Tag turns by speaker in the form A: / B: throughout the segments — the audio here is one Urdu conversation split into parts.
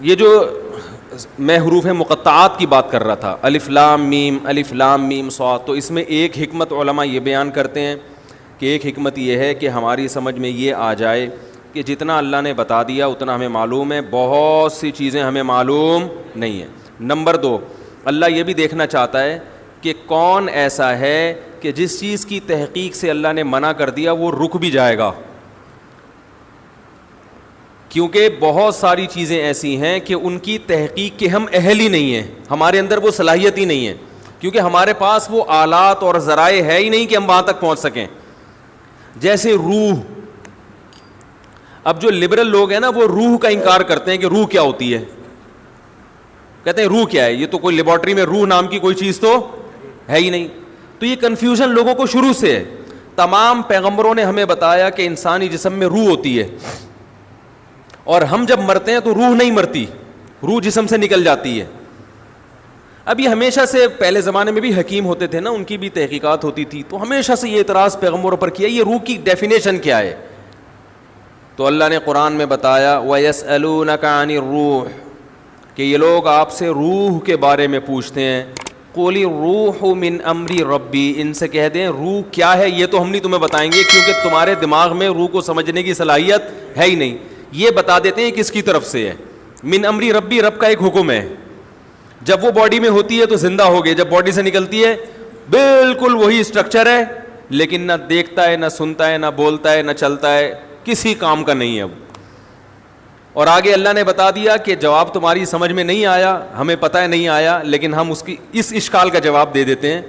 A: یہ جو میں حروف مقطعات کی بات کر رہا تھا، الف لام میم صاد، تو اس میں ایک حکمت علماء یہ بیان کرتے ہیں کہ ایک حکمت یہ ہے کہ ہماری سمجھ میں یہ آ جائے کہ جتنا اللہ نے بتا دیا اتنا ہمیں معلوم ہے، بہت سی چیزیں ہمیں معلوم نہیں ہیں۔ نمبر 2، اللہ یہ بھی دیکھنا چاہتا ہے کہ کون ایسا ہے کہ جس چیز کی تحقیق سے اللہ نے منع کر دیا وہ رک بھی جائے گا، کیونکہ بہت ساری چیزیں ایسی ہیں کہ ان کی تحقیق کے ہم اہل ہی نہیں ہیں، ہمارے اندر وہ صلاحیت ہی نہیں ہے، کیونکہ ہمارے پاس وہ آلات اور ذرائع ہے ہی نہیں کہ ہم وہاں تک پہنچ سکیں۔ جیسے روح، اب جو لبرل لوگ ہیں نا وہ روح کا انکار کرتے ہیں کہ روح کیا ہوتی ہے، کہتے ہیں روح کیا ہے، یہ تو کوئی لیبارٹری میں روح نام کی کوئی چیز تو ہے ہی نہیں۔ تو یہ کنفیوژن لوگوں کو شروع سے ہے۔ تمام پیغمبروں نے ہمیں بتایا کہ انسانی جسم میں روح ہوتی ہے، اور ہم جب مرتے ہیں تو روح نہیں مرتی، روح جسم سے نکل جاتی ہے۔ اب یہ ہمیشہ سے، پہلے زمانے میں بھی حکیم ہوتے تھے نا، ان کی بھی تحقیقات ہوتی تھی، تو ہمیشہ سے یہ اعتراض پیغمبروں پر کیا یہ روح کی ڈیفینیشن کیا ہے؟ تو اللہ نے قرآن میں بتایا وَيَسْأَلُونَكَ عَنِ الرُّوحِ، کہ یہ لوگ آپ سے روح کے بارے میں پوچھتے ہیں، قُلِ الرُّوحُ مِنْ أَمْرِ رَبِّي، ان سے کہہ دیں روح کیا ہے یہ تو ہم نہیں تمہیں بتائیں گے، کیونکہ تمہارے دماغ میں روح کو سمجھنے کی صلاحیت ہے ہی نہیں۔ یہ بتا دیتے ہیں کس کی طرف سے ہے، من امری ربی، رب کا ایک حکم ہے، جب وہ باڈی میں ہوتی ہے تو زندہ ہو گئے، جب باڈی سے نکلتی ہے بالکل وہی اسٹرکچر ہے، لیکن نہ دیکھتا ہے، نہ سنتا ہے، نہ بولتا ہے، نہ چلتا ہے، کسی کام کا نہیں ہے وہ۔ اور آگے اللہ نے بتا دیا کہ جواب تمہاری سمجھ میں نہیں آیا، ہمیں پتہ ہے نہیں آیا، لیکن ہم اس اشکال کا جواب دے دیتے ہیں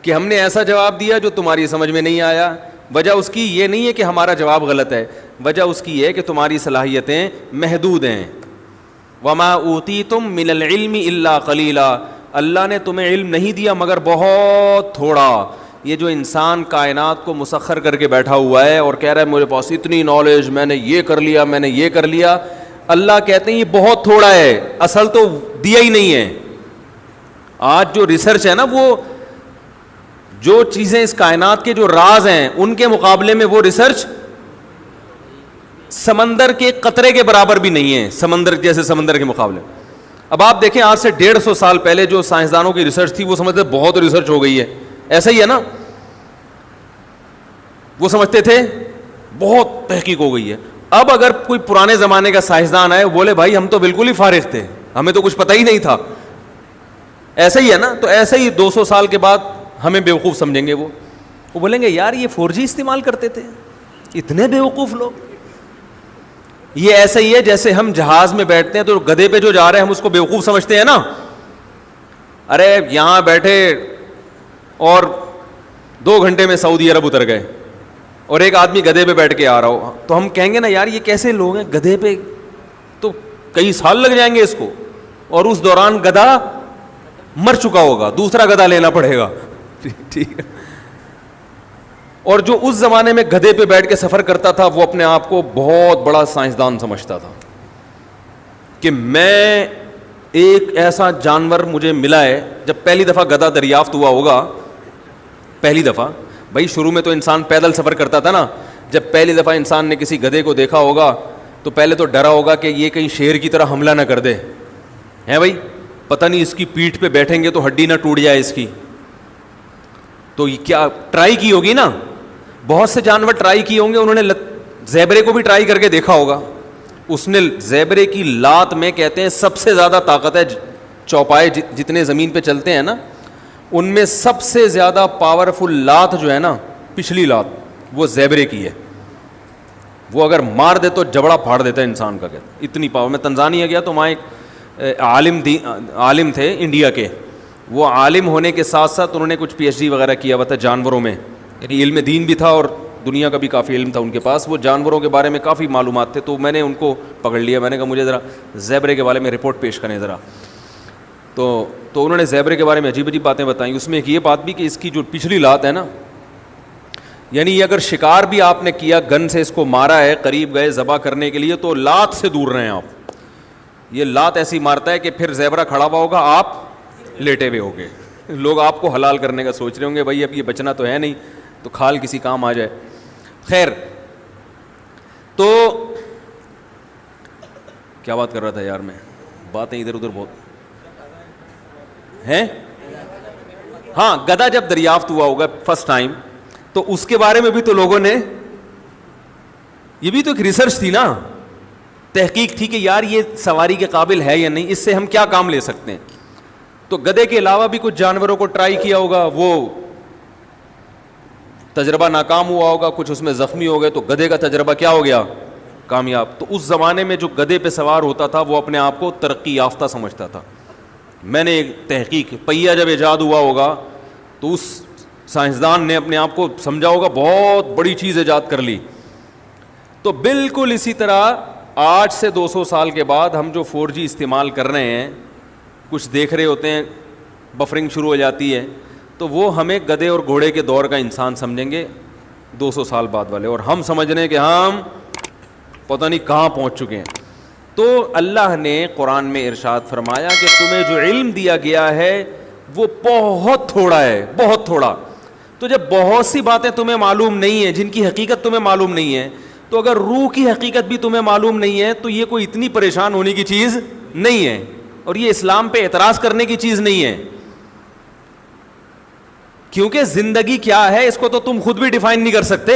A: کہ ہم نے ایسا جواب دیا جو تمہاری سمجھ میں نہیں آیا۔ وجہ اس کی یہ نہیں ہے کہ ہمارا جواب غلط ہے، وجہ اس کی یہ ہے کہ تمہاری صلاحیتیں محدود ہیں۔ وَمَا أُوتِيتُم مِّنَ الْعِلْمِ إِلَّا قَلِيلًا، اللہ نے تمہیں علم نہیں دیا مگر بہت تھوڑا۔ یہ جو انسان کائنات کو مسخر کر کے بیٹھا ہوا ہے اور کہہ رہا ہے میرے پاس اتنی نالج، میں نے یہ کر لیا، میں نے یہ کر لیا، اللہ کہتے ہیں یہ بہت تھوڑا ہے، اصل تو دیا ہی نہیں ہے۔ آج جو ریسرچ ہے نا، وہ جو چیزیں اس کائنات کے جو راز ہیں ان کے مقابلے میں وہ ریسرچ سمندر کے قطرے کے برابر بھی نہیں ہے، سمندر جیسے سمندر کے مقابلے۔ اب آپ دیکھیں آج سے 150 سال پہلے جو سائنسدانوں کی ریسرچ تھی وہ سمجھتے بہت ریسرچ ہو گئی ہے، ایسا ہی ہے نا، وہ سمجھتے تھے بہت تحقیق ہو گئی ہے۔ اب اگر کوئی پرانے زمانے کا سائنسدان آئے بولے بھائی ہم تو بالکل ہی فارغ تھے، ہمیں تو کچھ پتہ ہی نہیں تھا، ایسا ہی ہے نا، تو ایسا ہی 200 سال کے بعد ہمیں بیوقوف سمجھیں گے، وہ بولیں گے یار یہ 4G استعمال کرتے تھے، اتنے بیوقوف لوگ۔ یہ ایسا ہی ہے جیسے ہم جہاز میں بیٹھتے ہیں تو گدھے پہ جو جا رہے ہیں ہم اس کو بیوقوف سمجھتے ہیں نا، ارے یہاں بیٹھے اور 2 گھنٹے میں سعودی عرب اتر گئے، اور ایک آدمی گدھے پہ بیٹھ کے آ رہا ہو، تو ہم کہیں گے نا یار یہ کیسے لوگ ہیں، گدھے پہ تو کئی سال لگ جائیں گے اس کو، اور اس دوران گدھا مر چکا ہوگا، دوسرا گدھا لینا پڑے گا، ٹھیک ہے۔ اور جو اس زمانے میں گدھے پہ بیٹھ کے سفر کرتا تھا وہ اپنے آپ کو بہت بڑا سائنسدان سمجھتا تھا کہ میں ایک ایسا جانور مجھے ملا ہے۔ جب پہلی دفعہ گدھا دریافت ہوا ہوگا، پہلی دفعہ، بھائی شروع میں تو انسان پیدل سفر کرتا تھا نا، جب پہلی دفعہ انسان نے کسی گدھے کو دیکھا ہوگا تو پہلے تو ڈرا ہوگا کہ یہ کہیں شیر کی طرح حملہ نہ کر دے، ہیں بھائی، پتہ نہیں اس کی پیٹھ پہ بیٹھیں گے تو ہڈی نہ ٹوٹ جائے اس کی۔ تو یہ کیا ٹرائی کی ہوگی نا، بہت سے جانور ٹرائی کیے ہوں گے، انہوں نے زیبرے کو بھی ٹرائی کر کے دیکھا ہوگا، اس نے زیبرے کی لات میں کہتے ہیں سب سے زیادہ طاقت ہے، چوپائے جتنے زمین پہ چلتے ہیں نا ان میں سب سے زیادہ پاورفل لات جو ہے نا، پچھلی لات وہ زیبرے کی ہے، وہ اگر مار دے تو جبڑا پھاڑ دیتا ہے انسان کا، کہتے اتنی پاور۔ میں تنزانیہ گیا تو وہاں ایک عالم تھے انڈیا کے، وہ عالم ہونے کے ساتھ ساتھ انہوں نے کچھ PhD وغیرہ کیا ہوا تھا جانوروں میں، یعنی علم دین بھی تھا اور دنیا کا بھی کافی علم تھا ان کے پاس، وہ جانوروں کے بارے میں کافی معلومات تھے، تو میں نے ان کو پکڑ لیا، میں نے کہا مجھے ذرا زیبرے کے بارے میں رپورٹ پیش کریں ذرا، تو انہوں نے زیبرے کے بارے میں عجیب عجیب باتیں بتائیں، اس میں ایک یہ بات بھی کہ اس کی جو پچھلی لات ہے نا، یعنی یہ اگر شکار بھی آپ نے کیا، گن سے اس کو مارا ہے، قریب گئے ذبح کرنے کے لیے تو لات سے دور رہیں آپ، یہ لات ایسی مارتا ہے کہ پھر زیبرا کھڑا ہوا ہوگا، آپ لیٹے ہوئے ہوگے، لوگ آپ کو حلال کرنے کا سوچ رہے ہوں گے، بھائی اب یہ بچنا تو ہے نہیں تو کھال کسی کام آ جائے۔ خیر، تو کیا بات کر رہا تھا یار میں، باتیں ادھر ادھر بہت ہیں. ہاں گدھا جب دریافت ہوا ہوگا فرسٹ ٹائم تو اس کے بارے میں بھی تو لوگوں نے, یہ بھی تو ایک ریسرچ تھی نا, تحقیق تھی کہ یار یہ سواری کے قابل ہے یا نہیں, اس سے ہم کیا کام لے سکتے ہیں. تو گدھے کے علاوہ بھی کچھ جانوروں کو ٹرائی کیا ہوگا, وہ تجربہ ناکام ہوا ہوگا, کچھ اس میں زخمی ہو گئے, تو گدھے کا تجربہ کیا ہو گیا, کامیاب. تو اس زمانے میں جو گدھے پہ سوار ہوتا تھا وہ اپنے آپ کو ترقی یافتہ سمجھتا تھا. میں نے ایک تحقیق, پہیا جب ایجاد ہوا ہوگا تو اس سائنسدان نے اپنے آپ کو سمجھا ہوگا بہت بڑی چیز ایجاد کر لی. تو بالکل اسی طرح آج سے 200 سال کے بعد ہم جو 4G استعمال کر رہے ہیں, کچھ دیکھ رہے ہوتے ہیں, بفرنگ شروع ہو جاتی ہے, تو وہ ہمیں گدھے اور گھوڑے کے دور کا انسان سمجھیں گے 200 سال بعد والے, اور ہم سمجھ رہے ہیں کہ ہم پتہ نہیں کہاں پہنچ چکے ہیں. تو اللہ نے قرآن میں ارشاد فرمایا کہ تمہیں جو علم دیا گیا ہے وہ بہت تھوڑا ہے, بہت تھوڑا. تو جب بہت سی باتیں تمہیں معلوم نہیں ہیں, جن کی حقیقت تمہیں معلوم نہیں ہے, تو اگر روح کی حقیقت بھی تمہیں معلوم نہیں ہے تو یہ کوئی اتنی پریشان ہونے کی چیز نہیں ہے, اور یہ اسلام پہ اعتراض کرنے کی چیز نہیں ہے. کیونکہ زندگی کیا ہے اس کو تو تم خود بھی ڈیفائن نہیں کر سکتے.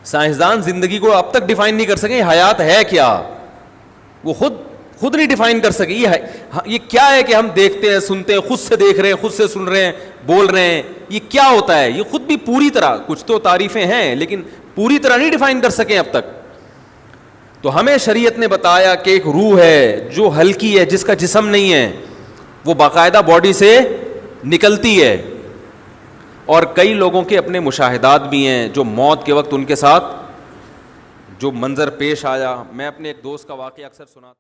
A: سائنسدان زندگی کو اب تک ڈیفائن نہیں کر سکے, حیات ہے کیا وہ خود نہیں ڈیفائن کر سکے. یہ کیا ہے کہ ہم دیکھتے ہیں, سنتے ہیں, خود سے دیکھ رہے ہیں, خود سے سن رہے ہیں, بول رہے ہیں, یہ کیا ہوتا ہے, یہ خود بھی پوری طرح, کچھ تو تعریفیں ہیں لیکن پوری طرح نہیں ڈیفائن کر سکے اب تک. تو ہمیں شریعت نے بتایا کہ ایک روح ہے جو ہلکی ہے, جس کا جسم نہیں ہے, وہ باقاعدہ باڈی سے نکلتی ہے. اور کئی لوگوں کے اپنے مشاہدات بھی ہیں جو موت کے وقت ان کے ساتھ جو منظر پیش آیا. میں اپنے ایک دوست کا واقعہ اکثر سنا